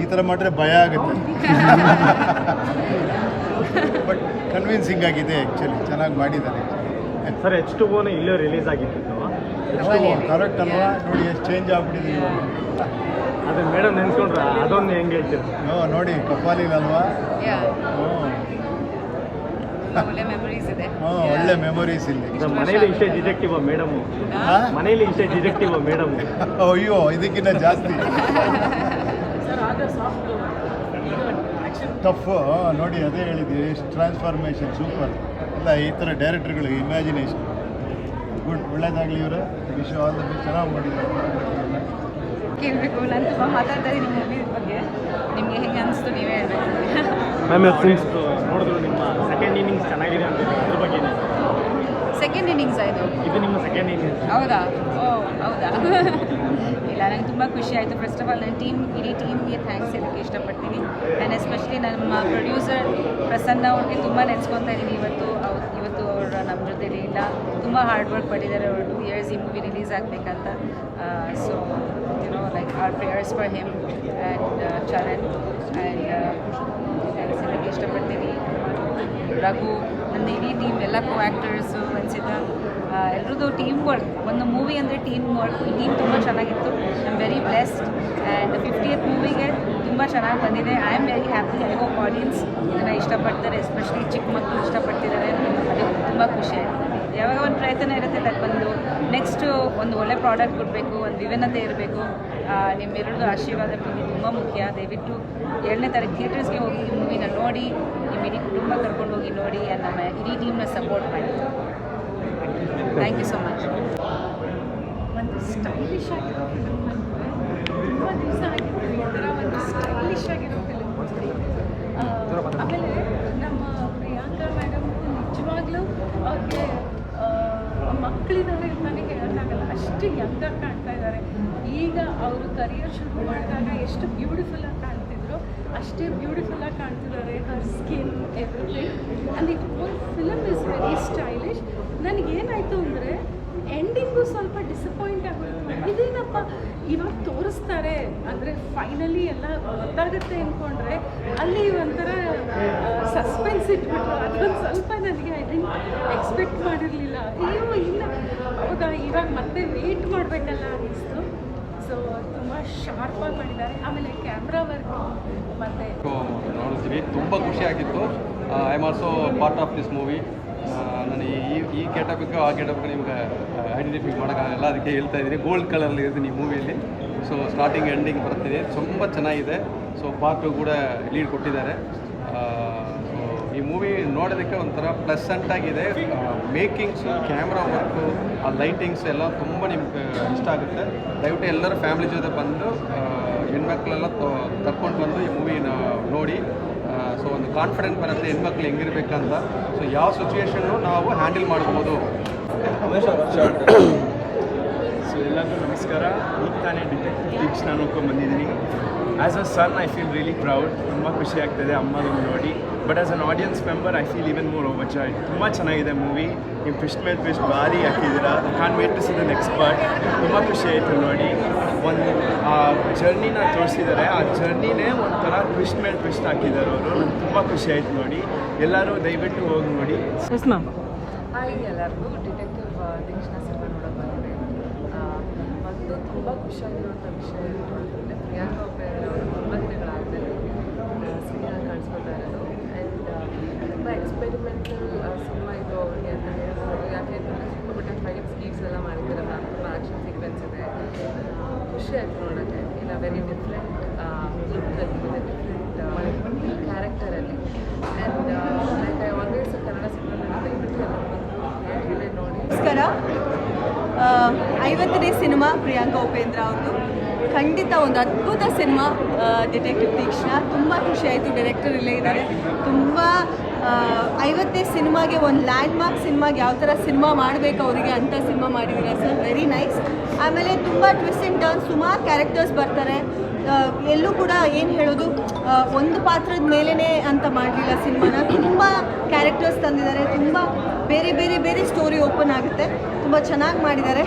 ಈ ಥರ ಮಾಡಿದ್ರೆ ಭಯ ಆಗುತ್ತೆ. ಬಟ್ ಕನ್ವಿನ್ಸಿಂಗ್ ಆಗಿದೆ, ಆ್ಯಕ್ಚುಲಿ ಚೆನ್ನಾಗಿ ಮಾಡಿದ್ದಾರೆ. ಸರ್ H2O ಇಲ್ಲೇ ರಿಲೀಸ್ ಆಗಿತ್ತು. ಕರೆಕ್ಟ್ ಅಲ್ವಾ? ನೋಡಿ ಎಷ್ಟು ಚೇಂಜ್ ಆಗ್ಬಿಟ್ಟಿದೆ ಇವಾಗ. ಅದೇ ಮೇಡಮ್ ನೆನ್ಸ್ಕೊಂಡ್ರೆ ಅದೊಂದು ಹೆಂಗೆ ಹೇಳ್ತೀರಿ? ನೋಡಿ ಕಪಾಲಿಗಲ್ವಾ? ಒಳ್ಳೆ ಮೆಮೊರೀಸ್ ಇದೆ. ಒಳ್ಳೆ ಮೆಮೊರೀಸ್ ಇಲ್ಲಿ. ಮನೇಲಿ ಇಷ್ಟೇ ಡಿಟೆಕ್ಟಿವ್ ಮೇಡಮ್, ಮನೇಲಿ ಇಷ್ಟೇ ಡಿಟೆಕ್ಟಿವ್ ಮೇಡಮ್. ಅಯ್ಯೋ ಇದಕ್ಕಿಂತ ಜಾಸ್ತಿ ಟಫ್. ನೋಡಿ ಅದೇ ಹೇಳಿದ್ವಿ, ಎಷ್ಟು ಟ್ರಾನ್ಸ್ಫಾರ್ಮೇಷನ್ ಸೂಪರ್. ಇಲ್ಲ ಈ ಥರ ಡೈರೆಕ್ಟರ್ಗಳಿಗೆ ಇಮ್ಯಾಜಿನೇಷನ್ ಗುಡ್. ಒಳ್ಳೇದಾಗಲಿ ಇವರೇ, ವಿಶ್ ಆಲ್ ದ ಬೆಸ್ಟ್. ಚೆನ್ನಾಗಿ ಮಾಡಿದ್ದಾರೆ. ಕೇಳಬೇಕು, ನಾನು ತುಂಬ ಮಾತಾಡ್ತಾ ಇದ್ದೀನಿ ಮೂವಿ ಬಗ್ಗೆ. ನಿಮಗೆ ಹೆಂಗೆ ಅನಿಸ್ತು ನೀವೇ ಹೇಳಬೇಕು. ಮ್ಯಾಮ್ ನೋಡಿದ್ರು ನಿಮ್ಮ ಸೆಕೆಂಡ್ ಇನ್ನಿಂಗ್ಸ್ ಚೆನ್ನಾಗಿದೆ ಅಂತ, ಅದ್ರ ಬಗ್ಗೆ ಸೆಕೆಂಡ್ ಇನ್ನಿಂಗ್ಸ್ ಆಯಿತು ಇದು ನಿಮ್ಮ ಸೆಕೆಂಡ್ ಇನ್ನಿಂಗ್ಸ್? ಹೌದಾ? ಹೌದಾ? ಇಲ್ಲ, ನಂಗೆ ತುಂಬ ಖುಷಿ ಆಯಿತು. ಫಸ್ಟ್ ಆಫ್ ಆಲ್ ನನ್ನ ಇಡೀ ಟೀಮ್ಗೆ ಥ್ಯಾಂಕ್ಸ್ ಹೇಳೋಕ್ಕೆ ಇಷ್ಟಪಡ್ತೀನಿ. ಆ್ಯಂಡ್ ಎಸ್ಪೆಷಲಿ ನಮ್ಮ ಪ್ರೊಡ್ಯೂಸರ್ ಪ್ರಸನ್ನ ಅವ್ರಿಗೆ ತುಂಬ ನೆನೆಸ್ಕೊತಾ ಇದ್ದೀನಿ ಇವತ್ತು. ಅವರು ನಮ್ಮ ಜೊತೆಲಿ ಇಲ್ಲ, ತುಂಬ ಹಾರ್ಡ್ ವರ್ಕ್ ಪಟ್ಟಿದ್ದಾರೆ. ಅವರು 2 years ಈ ಮೂವಿ ರಿಲೀಸ್ ಆಗಬೇಕಂತ. So like our prayers for him and Charan. And thanks ಹೇಳೋಕ್ಕೆ ಇಷ್ಟಪಡ್ತೀನಿ. ರಘು, ನನ್ನ ಇಡೀ ಟೀಮ್, ಎಲ್ಲ ಆ್ಯಕ್ಟರ್ಸು ಅನಿಸಿದ ಎಲ್ಲರದ್ದು ಟೀಮ್ ವರ್ಕ್. ಒಂದು ಮೂವಿ ಅಂದರೆ ಟೀಮ್ ವರ್ಕ್. ಈ ಟೀಮ್ ತುಂಬ ಚೆನ್ನಾಗಿತ್ತು. I am very blessed. And 50th ಮೂವಿಗೆ ತುಂಬ ಚೆನ್ನಾಗಿ ಬಂದಿದೆ. I am very happy. I hope audience ಇದನ್ನು ಇಷ್ಟಪಡ್ತಾರೆ, ಎಸ್ಪೆಷಲಿ ಚಿಕ್ಕ ಮಕ್ಕಳು ಇಷ್ಟಪಡ್ತಿದ್ದಾರೆ. ಅದಕ್ಕೆ ತುಂಬ ಖುಷಿ ಆಯಿತು. ಯಾವಾಗ ಒಂದು ಪ್ರಯತ್ನ ಇರುತ್ತೆ ಅದಕ್ಕೆ ಬಂದು ನೆಕ್ಸ್ಟ್ ಒಂದು ಒಳ್ಳೆ ಪ್ರಾಡಕ್ಟ್ ಕೊಡಬೇಕು, ಒಂದು ವಿಭಿನ್ನತೆ ಇರಬೇಕು. ನಿಮ್ಮೆಲ್ಲರದ್ದು ಆಶೀರ್ವಾದ ಪ್ರೀತಿ ತುಂಬ ಮುಖ್ಯ. ದಯವಿಟ್ಟು 2ನೇ ತಾರೀಕು ಥಿಯೇಟರ್ಸ್ಗೆ ಹೋಗಿ ಈ ಮೂವಿನ ನೋಡಿ, ನಿಮ್ಮ ಇಡೀ ಕುಟುಂಬ ಕರ್ಕೊಂಡು ಹೋಗಿ ನೋಡಿ. ನಮ್ಮ ಇಡೀ ಟೀಮ್ನ ಸಪೋರ್ಟ್ ಮಾಡಿ. Thank you so much. ಒಂದು ಸ್ಟೈಲಿಶ್ ಆಗಿರೋ ಫಿಲ್ಮ್ ಬಂದಿದೆ. ತುಂಬ ದಿವಸ ಆಗಿತ್ತು ಈ ಥರ ಒಂದು ಸ್ಟೈಲಿಶ್ ಆಗಿರೋ ಫಿಲ್ಮ್. ಆಮೇಲೆ ನಮ್ಮ ಪ್ರಿಯಾಂಕಾ ಮೇಡಮ್ ನಿಜವಾಗ್ಲೂ ಅವ್ರಿಗೆ ಮಕ್ಕಳಿದ್ದಾರೆ ನನಗೆ ಹೇಳೋಕ್ಕಾಗಲ್ಲ, ಅಷ್ಟು ಯಂಗಾಗಿ ಕಾಣ್ತಾ ಇದ್ದಾರೆ. ಈಗ ಅವರು ಕರಿಯರ್ ಶುರು ಮಾಡಿದಾಗ ಎಷ್ಟು ಬ್ಯೂಟಿಫುಲ್ಲಾಗಿ ಕಾಣ್ತಿದ್ರು ಅಷ್ಟೇ ಬ್ಯೂಟಿಫುಲ್ಲಾಗಿ ಕಾಣ್ತಿದ್ದಾರೆ. Her skin everything. And it whole film is very stylish. ನನಗೇನಾಯಿತು ಅಂದರೆ ಎಂಡಿಂಗು ಸ್ವಲ್ಪ ಡಿಸಪಾಯಿಂಟ್ ಆಗೋಯ್ತು. ಇದೇನಪ್ಪ ಇವಾಗ ತೋರಿಸ್ತಾರೆ ಅಂದರೆ ಫೈನಲಿ ಎಲ್ಲ ಗೊತ್ತಾಗುತ್ತೆ ಅಂದ್ಕೊಂಡ್ರೆ ಅಲ್ಲಿ ಒಂಥರ ಸಸ್ಪೆನ್ಸ್ ಇಟ್ಬಿಟ್ರು. ಅದೊಂದು ಸ್ವಲ್ಪ ನನಗೆ ಐ ಥಿಂಕ್ ಎಕ್ಸ್ಪೆಕ್ಟ್ ಮಾಡಿರಲಿಲ್ಲ. ಅಯ್ಯೋ ಇಲ್ಲ ಹೌದಾ ಇವಾಗ ಮತ್ತೆ ವೇಟ್ ಮಾಡಬೇಕಲ್ಲ ಅನ್ನಿಸ್ತು. ಸೊ ತುಂಬ ಶಾರ್ಪಾಗಿ ಮಾಡಿದ್ದಾರೆ. ಆಮೇಲೆ ಕ್ಯಾಮ್ರಾ ವರ್ಕ್ ಮತ್ತು ನೋಡಿದ್ವಿ, ತುಂಬ ಖುಷಿಯಾಗಿತ್ತು. I am also part of this movie. ನಾನು ಈ ಕೆಟಪ್ಗೆ ಆ ಕೆಟಪ್ಗೆ ನಿಮ್ಗೆ ಐಡೆಂಟಿಫೈ ಮಾಡೋಕ್ಕಾಗಲ್ಲ, ಅದಕ್ಕೆ ಹೇಳ್ತಾ ಇದ್ದೀನಿ. ಗೋಲ್ಡ್ ಕಲರಲ್ಲಿ ಇರ್ತೀನಿ ಈ ಮೂವಿಯಲ್ಲಿ. ಸೊ ಸ್ಟಾರ್ಟಿಂಗ್ ಎಂಡಿಂಗ್ ಬರ್ತೀನಿ, ತುಂಬ ಚೆನ್ನಾಗಿದೆ. ಸೊ ಪಾರ್ಟ್ 2 ಕೂಡ ಲೀಡ್ ಕೊಟ್ಟಿದ್ದಾರೆ. ಸೊ ಈ ಮೂವಿ ನೋಡೋದಕ್ಕೆ ಒಂಥರ ಪ್ಲೆಸೆಂಟಾಗಿದೆ. ಮೇಕಿಂಗ್ಸು, ಕ್ಯಾಮ್ರಾ ವರ್ಕು, ಆ ಲೈಟಿಂಗ್ಸ್ ಎಲ್ಲ ತುಂಬ ನಿಮ್ಗೆ ಇಷ್ಟ ಆಗುತ್ತೆ. ದಯವಿಟ್ಟು ಎಲ್ಲರೂ ಫ್ಯಾಮಿಲಿ ಜೊತೆ ಬಂದು ಹೆಣ್ಮಕ್ಳೆಲ್ಲ ಕರ್ಕೊಂಡು ಬಂದು ಈ ಮೂವಿನ ನೋಡಿ. ಸೊ ಒಂದು ಕಾನ್ಫಿಡೆಂಟ್ ಬರುತ್ತೆ ಹೆಣ್ಮಕ್ಳು ಹೆಂಗಿರ್ಬೇಕಂತ. ಸೊ ಯಾವ ಸಿಚುವೇಶನ್ನು ನಾವು ಹ್ಯಾಂಡಲ್ ಮಾಡ್ಬೋದು. ಸೊ ಎಲ್ಲರಿಗೂ ನಮಸ್ಕಾರ. ಈಗ ತಾನೇ ಡಿಟೆಕ್ಟಿವ್ ತೀಕ್ಷ್ಣ ನೋಡ್ಕೊಂಡು ಬಂದಿದ್ದೀನಿ. As a son I feel really proud. ತುಂಬ ಖುಷಿ ಆಗ್ತದೆ ಅಮ್ಮನನ್ನು ನೋಡಿ. But as an audience member I feel even more overjoyed. ತುಂಬ ಚೆನ್ನಾಗಿದೆ ಮೂವಿ. ನೀವು ಟ್ವಿಸ್ಟ್ ಮೇಲೆ ಟ್ವಿಸ್ಟ್ ಭಾರಿ ಹಾಕಿದ್ದೀರಾ. Can't wait to see the next part. ತುಂಬ ಖುಷಿ ಆಯಿತು ನೋಡಿ. ಒಂದು ಆ ಜರ್ನಿನ ತೋರಿಸಿದ್ದಾರೆ. ಆ ಜರ್ನಿನೇ ಒಂಥರ ಟ್ವಿಸ್ಟ್ ಮೇಲೆ ಟ್ವಿಸ್ಟ್ ಹಾಕಿದ್ದಾರೆ ಅವರು. ನಂಗೆ ತುಂಬ ಖುಷಿ ಆಯಿತು ನೋಡಿ. ಎಲ್ಲರೂ ದಯವಿಟ್ಟು ಹೋಗಿ ನೋಡಿ. Yes ma'am. ಹಾಯ್ ಎಲ್ಲರಿಗೂ. ಡಿಟೆಕ್ಟಿವ್ ತೀಕ್ಷ್ಣ ಸಿನಿಮಾ ನೋಡೋಕೆ ಬಂದಿದೆ. ಮತ್ತು ತುಂಬ ಖುಷಿಯಾಗಿರುವಂಥ ವಿಷಯ ಅಂದರೆ ಪ್ರಿಯಾಂಕಾ ಒಪೇರಾ ಅವರು ತುಂಬ ದಿನಗಳಾದಮೇಲೆ ಸಿನಿಮಾ ಕಾಣಿಸ್ಕೊತಾ ಇರೋದು. ಆ್ಯಂಡ್ ತುಂಬ ಎಕ್ಸ್ಪೆರಿಮೆಂಟಲ್ ಸಿನಿಮಾ ಇದು ಅವ್ರಿಗೆ ಅಂತ ಹೇಳ್ಬೋದು. ಯಾಕೆಂದರೆ ಸಿಕ್ಕಾಪಟ್ಟೆ ಫೈಟ್ಸ್ ಗೀಟ್ಸ್ ಎಲ್ಲ ಮಾಡಿದ್ದಾರಲ್ಲ, ತುಂಬ ಆ್ಯಕ್ಷನ್ ಸೀಕ್ವೆನ್ಸ್ ಇದೆ. ಖುಷಿ ಆಯಿತು ನೋಡೋಕ್ಕೆ. In a very different different ಕ್ಯಾರೆಕ್ಟರಲ್ಲಿ. And like I always Kannada cinema ದಯವಿಟ್ಟು ಎಲ್ಲ ಥಿಯೇಟ್ರಲ್ಲೇ ನೋಡಿ. ನಮಸ್ಕಾರ. 50ನೇ ಸಿನಿಮಾ ಪ್ರಿಯಾಂಕಾ ಉಪೇಂದ್ರ ಅವ್ರದ್ದು. ಖಂಡಿತ ಒಂದು ಅದ್ಭುತ ಸಿನಿಮಾ ಡಿಟೆಕ್ಟಿವ್ ತೀಕ್ಷ್ಣ. ತುಂಬ ಖುಷಿಯಾಯಿತು. ಡೈರೆಕ್ಟರ್ ಇಲ್ಲೇ ಇದ್ದಾರೆ. ತುಂಬ 50ನೇ ಸಿನಿಮಾಗೆ ಒಂದು ಲ್ಯಾಂಡ್ಮಾರ್ಕ್ ಸಿನಿಮಾಗೆ ಯಾವ ಥರ ಸಿನಿಮಾ ಮಾಡಬೇಕು ಅವರಿಗೆ ಅಂತ ಸಿನಿಮಾ ಮಾಡಿದ್ದೀರಾ ಸರ್. Very nice. ಆಮೇಲೆ ತುಂಬ ಟ್ವಿಸ್ಟ್ ಆ್ಯಂಡ್ ಟರ್ನ್, ಸುಮಾರು ಕ್ಯಾರೆಕ್ಟರ್ಸ್ ಬರ್ತಾರೆ. ಎಲ್ಲೂ ಕೂಡ ಏನು ಹೇಳೋದು, ಒಂದು ಪಾತ್ರದ ಮೇಲೇ ಅಂತ ಮಾಡಲಿಲ್ಲ ಸಿನಿಮಾನ. ತುಂಬ ಕ್ಯಾರೆಕ್ಟರ್ಸ್ ತಂದಿದ್ದಾರೆ. ತುಂಬ ಬೇರೆ ಬೇರೆ ಬೇರೆ ಸ್ಟೋರಿ ಓಪನ್ ಆಗುತ್ತೆ. ತುಂಬ ಚೆನ್ನಾಗಿ ಮಾಡಿದ್ದಾರೆ.